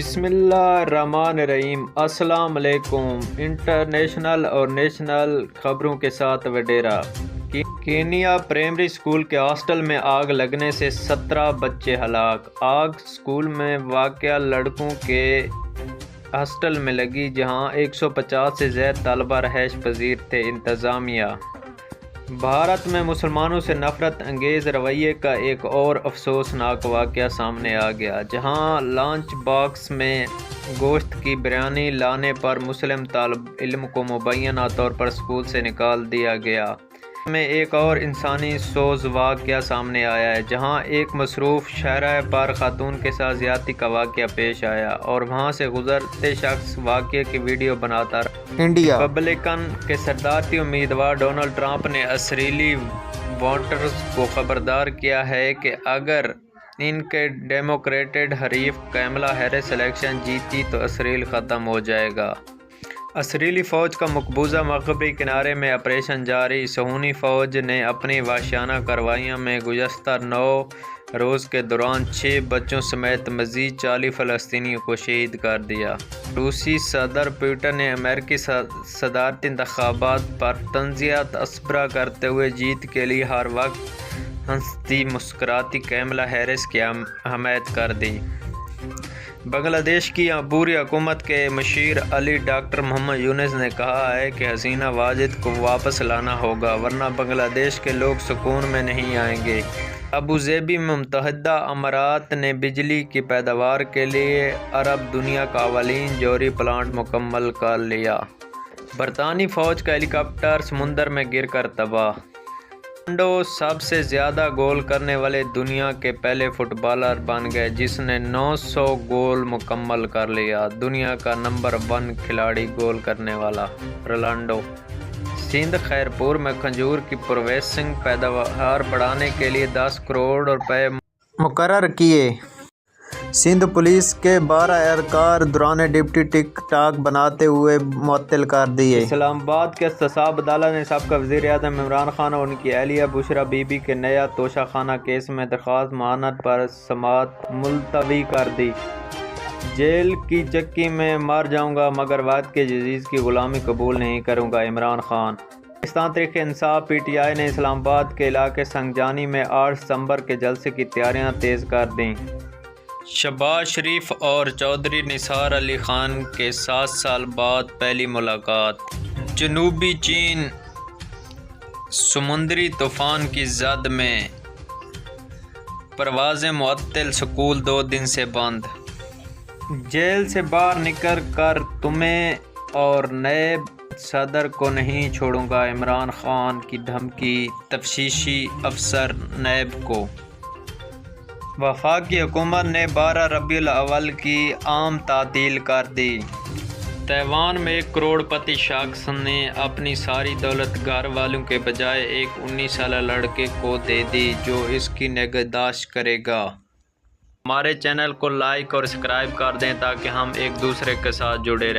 بسم اللہ الرحمن الرحیم۔ السلام علیکم۔ انٹرنیشنل اور نیشنل خبروں کے ساتھ وڈیرا۔ کینیا پرائمری اسکول کے ہاسٹل میں آگ لگنے سے 17 بچے ہلاک۔ آگ اسکول میں واقع لڑکوں کے ہاسٹل میں لگی جہاں 150 سے زائد طلبہ رہائش پذیر تھے۔ انتظامیہ۔ بھارت میں مسلمانوں سے نفرت انگیز رویے کا ایک اور افسوسناک واقعہ سامنے آ گیا، جہاں لنچ باکس میں گوشت کی بریانی لانے پر مسلم طالب علم کو مبینہ طور پر اسکول سے نکال دیا گیا۔ میں ایک اور انسانی سوز واقعہ سامنے آیا ہے، جہاں ایک مصروف شاہراہ پر خاتون کے ساتھ زیادتی کا واقعہ پیش آیا اور وہاں سے گزرتے شخص واقعے کی ویڈیو بناتا رہا۔ انڈیا۔ ریپبلکن کے صدارتی امیدوار ڈونلڈ ٹرمپ نے اسرائیلی ووٹرز کو خبردار کیا ہے کہ اگر ان کے ڈیموکریٹ حریف کمالا ہیرس الیکشن جیتی تو اسرائیل ختم ہو جائے گا۔ اسرائیلی فوج کا مقبوضہ مغربی کنارے میں آپریشن جاری۔ صہیونی فوج نے اپنی وحشیانہ کارروائیوں میں گزشتہ 9 روز کے دوران 6 بچوں سمیت مزید 40 فلسطینیوں کو شہید کر دیا۔ روسی صدر پوٹن نے امریکی صدارتی انتخابات پر تنازعات اسپرا کرتے ہوئے جیت کے لیے ہر وقت ہنستی مسکراتی کمالا ہیرس کی حمایت کر دی۔ بنگلہ دیش کی عبوری حکومت کے مشیر علی ڈاکٹر محمد یونس نے کہا ہے کہ حسینہ واجد کو واپس لانا ہوگا ورنہ بنگلہ دیش کے لوگ سکون میں نہیں آئیں گے۔ ابوظہبی میں متحدہ امارات نے بجلی کی پیداوار کے لیے عرب دنیا کا اولین جوہری پلانٹ مکمل کر لیا۔ برطانوی فوج کا ہیلی کاپٹر سمندر میں گر کر تباہ۔ رونالڈو سب سے زیادہ گول کرنے والے دنیا کے پہلے فٹ بالر بن گئے جس نے 900 گول مکمل کر لیا۔ دنیا کا نمبر 1 کھلاڑی گول کرنے والا رونالڈو۔ سندھ خیرپور میں کھجور کی پروسیسنگ پیداوار بڑھانے کے لیے 10 کروڑ روپے مقرر کیے۔ سندھ پولیس کے 12 اہلکار دوران ڈیوٹی ٹک ٹاک بناتے ہوئے معطل کر دیے۔ اسلام آباد کے احتساب عدالت نے سابقہ وزیر اعظم عمران خان اور ان کی اہلیہ بشریٰ بی بی کے نیا توشہ خانہ کیس میں درخواست ضمانت پر سماعت ملتوی کر دی۔ جیل کی چکی میں مر جاؤں گا مگر وعد کے عزیز کی غلامی قبول نہیں کروں گا، Imran Khan. Pakistan Tehreek Insaf P T I نے اسلام آباد کے علاقے سنگجانی میں 8 ستمبر کے جلسے کی تیاریاں تیز کر دیں۔ شہباز شریف اور چودھری نثار علی خان کے 7 سال بعد پہلی ملاقات۔ جنوبی چین سمندری طوفان کی زد میں، پروازیں معطل، سکول 2 دن سے بند۔ جیل سے باہر نکل کر تمہیں اور نائب صدر کو نہیں چھوڑوں گا، عمران خان کی دھمکی تفتیشی افسر نیب کو۔ وفاقی حکومت نے 12 ربیع الاول کی عام تعطیل کر دی۔ تائیوان میں ایک کروڑ پتی شخص نے اپنی ساری دولت گھر والوں کے بجائے ایک 19 سالہ لڑکے کو دے دی جو اس کی نگہداشت کرے گا۔ ہمارے چینل کو لائک اور سبسکرائب کر دیں تاکہ ہم ایک دوسرے کے ساتھ جڑے رہیں۔